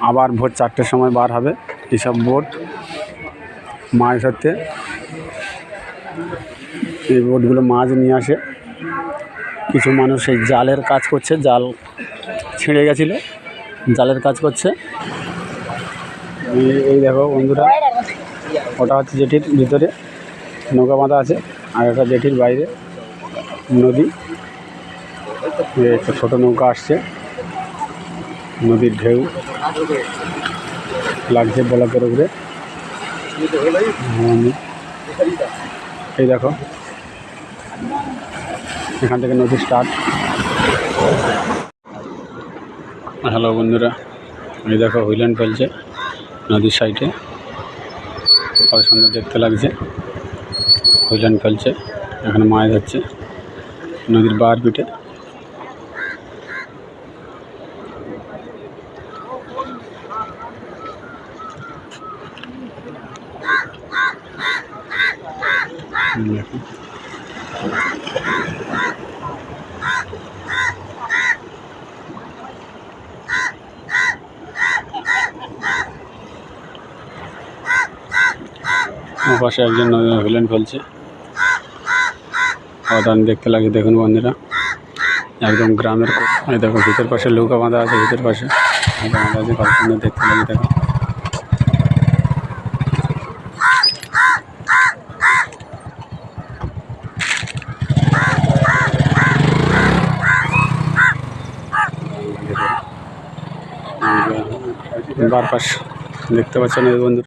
আবার ভোর 4টের সময় বার হবে এইসব বোট মাছ ধরতে। এই বোটগুলো মাছ নিয়ে আসে। কিছু মানুষ এই জালের কাজ করছে, জাল ছিঁড়ে গেছিলো, জালের কাজ করছে। এই দেখো বন্ধুরা, ওটা হচ্ছে জেটির ভিতরে নৌকা বাঁধা আছে, আর একটা জেটির বাইরে নদী। একটা ছোটো নৌকা আসছে, নদীর ঢেউ লাগছে বলকের উপরে। এই দেখো এখান থেকে নদী স্টার্ট। হ্যালো বন্ধুরা, এই দেখো হুইল্যান্ড ফেলছে নদীর সাইডে, কত সুন্দর দেখতে লাগছে। হুইল্যান্ড ফেলছে, এখানে মাছ ধরছে নদীর বাঁধ পিঠে। পাশে একজন হুইল্যান্ড ফেলছে, অসাধারণ দেখতে লাগে। দেখুন বন্ধুরা, একদম গ্রামের। এই দেখো ভিতর পাশে নৌকা বাঁধা আছে, ভিতর পাশে নৌকা বাঁধা আছে, কত সুন্দর দেখতে লাগে। দেখো বার পাশ দেখতে পাচ্ছেন এই বন্ধু।